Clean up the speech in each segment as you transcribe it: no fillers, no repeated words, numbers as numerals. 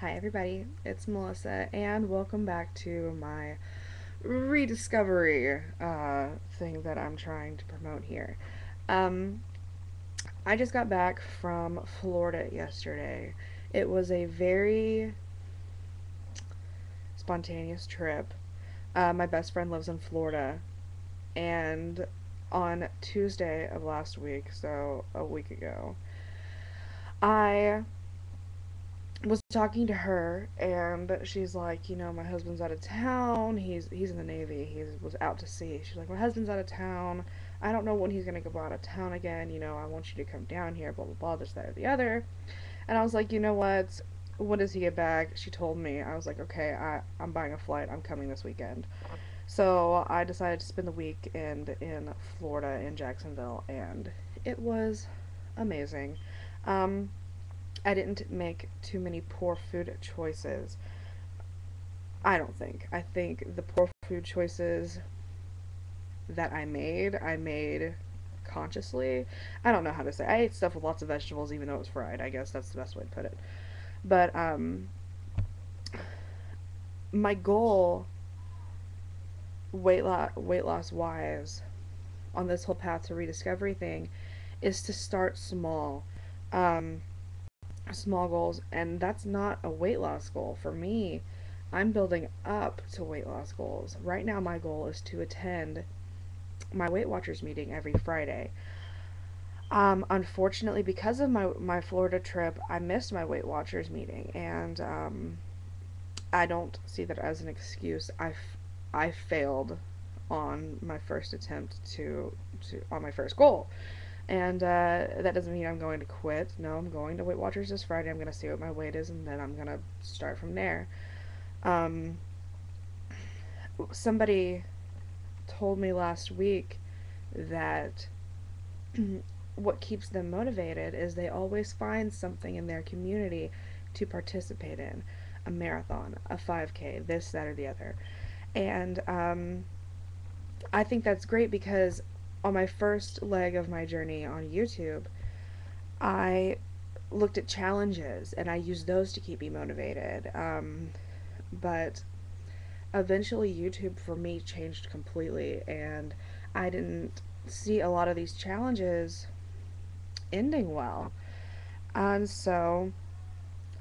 Hi everybody, it's Melissa, and welcome back to my rediscovery thing that I'm trying to promote here. Um, I just got back from Florida yesterday. It was a very spontaneous trip. My best friend lives in Florida, and on Tuesday of last week, so a week ago, I was talking to her, and she's like, my husband's out of town. He's in the Navy. He was out to sea. She's like, my husband's out of town. I don't know when he's gonna go out of town again. I want you to come down here. Blah blah blah. This that or the other. And I was like, you know what? When does he get back? She told me. I was like, okay, I'm buying a flight. I'm coming this weekend. So I decided to spend the weekend in Florida in Jacksonville, and it was amazing. Um, I didn't make too many poor food choices. I don't think. I think the poor food choices that I made consciously. I don't know how to say. I ate stuff with lots of vegetables, even though it was fried. I guess that's the best way to put it. But my goal, weight loss wise, on this whole path to rediscovery thing, is to start small. Um, Small goals, and that's not a weight loss goal for me. I'm building up to weight loss goals. Right now my goal is to attend my Weight Watchers meeting every Friday. Unfortunately, because of my Florida trip, I missed my Weight Watchers meeting, and I don't see that as an excuse. I failed on my first attempt to on my first goal. And that doesn't mean I'm going to quit. No, I'm going to Weight Watchers this Friday. I'm going to see what my weight is, and then I'm going to start from there. Um, Somebody told me last week that what keeps them motivated is they always find something in their community to participate in, a marathon, a 5K, this, that, or the other. And I think that's great because on my first leg of my journey on YouTube, I looked at challenges and I used those to keep me motivated. But eventually, YouTube for me changed completely, and I didn't see a lot of these challenges ending well. And so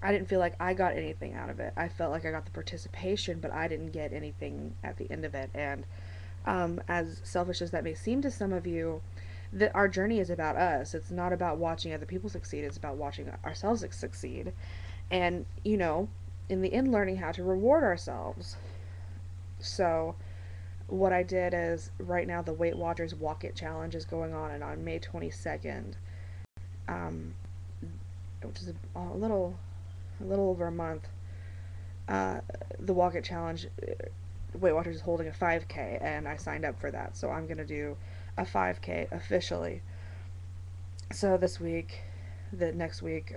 I didn't feel like I got anything out of it. I felt like I got the participation, but I didn't get anything at the end of it. And as selfish as that may seem to some of you, that our journey is about us. It's not about watching other people succeed. It's about watching ourselves succeed. And, in the end, learning how to reward ourselves. So, what I did is right now the Weight Watchers Walk It Challenge is going on, and on May 22nd, um, which is a little over a month, uh, the Walk It Challenge, Weight Watchers is holding a 5K, and I signed up for that. So I'm gonna do a 5K officially. So this week, the next week,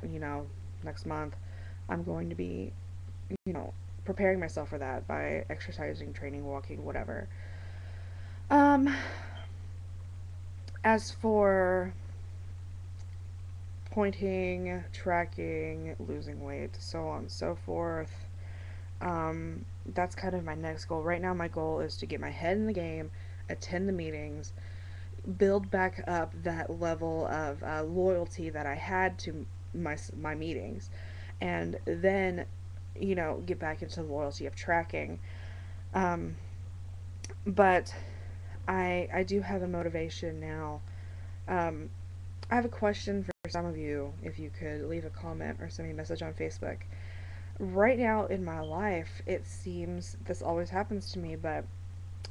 next month, I'm going to be, you know, preparing myself for that by exercising, training, walking, whatever. Um, as for pointing, tracking, losing weight, so on and so forth, that's kind of my next goal. Right now, my goal is to get my head in the game, attend the meetings, build back up that level of loyalty that I had to my meetings, and then get back into the loyalty of tracking. Um, but I do have a motivation now. Um, I have a question for some of you. If you could leave a comment or send me a message on Facebook. Right now in my life, it seems this always happens to me, but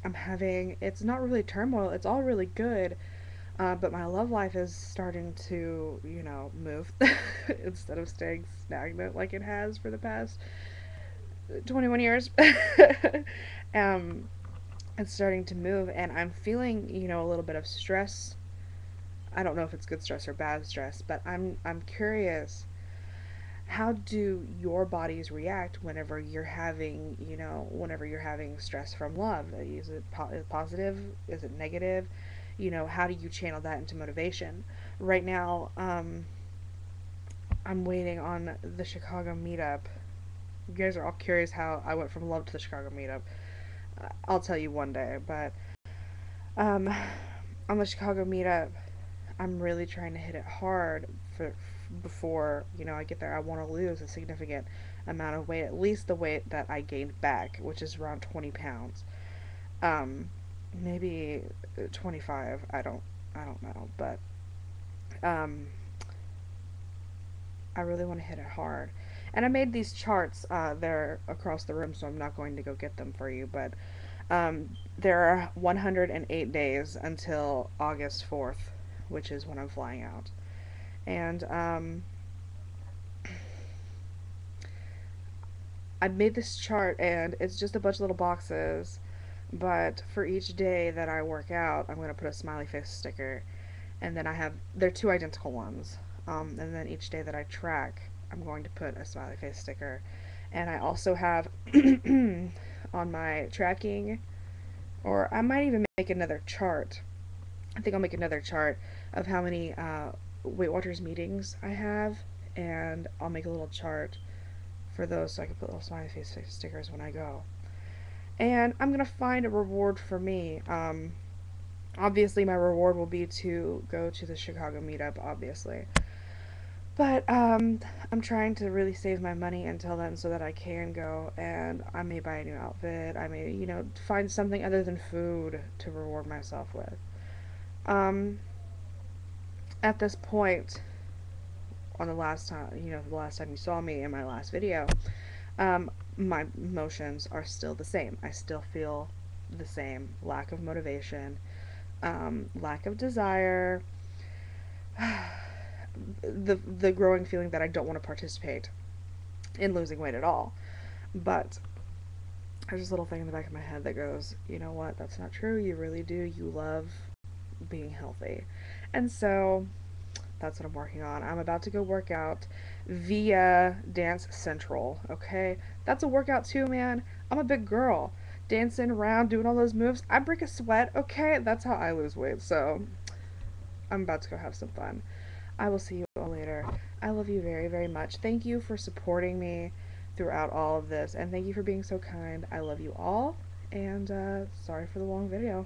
it's not really turmoil, it's all really good. But my love life is starting to, move instead of staying stagnant like it has for the past 21 years. um, it's starting to move, and I'm feeling, a little bit of stress. I don't know if it's good stress or bad stress, but I'm curious. How do your bodies react whenever you're having stress from love? Is it positive? Is it negative? How do you channel that into motivation? Right now, I'm waiting on the Chicago meetup You guys are all curious how I went from love to the Chicago meetup. I'll tell you one day, but um, on the Chicago meetup, I'm really trying to hit it hard for before I get there. I want to lose a significant amount of weight, at least the weight that I gained back, which is around 20 pounds. Um, Maybe 25. I don't know, but um, I really want to hit it hard. And I made these charts. They're across the room, so I'm not going to go get them for you. But there are 108 days until August 4th, which is when I'm flying out. And I made this chart, and it's just a bunch of little boxes. But for each day that I work out, I'm going to put a smiley face sticker. And then they're two identical ones. And then each day that I track, I'm going to put a smiley face sticker. And I also have on my tracking, or I might even make another chart. I think I'll make another chart of how many Weight Watchers meetings I have, and I'll make a little chart for those so I can put little smiley face stickers when I go. And I'm gonna find a reward for me. Obviously, my reward will be to go to the Chicago meetup, obviously. But I'm trying to really save my money until then so that I can go, and I may buy a new outfit. I may, find something other than food to reward myself with. Um, at this point, on the last time you saw me in my last video, my emotions are still the same. I still feel the same lack of motivation, lack of desire, the growing feeling that I don't want to participate in losing weight at all. But there's this little thing in the back of my head that goes, you know what, that's not true. You really do. You love being healthy. And so that's what I'm working on. I'm about to go work out via Dance Central, okay? That's a workout too, man. I'm a big girl. Dancing around, doing all those moves. I break a sweat, okay? That's how I lose weight. So I'm about to go have some fun. I will see you all later. I love you very, very much. Thank you for supporting me throughout all of this, and thank you for being so kind. I love you all, and sorry for the long video.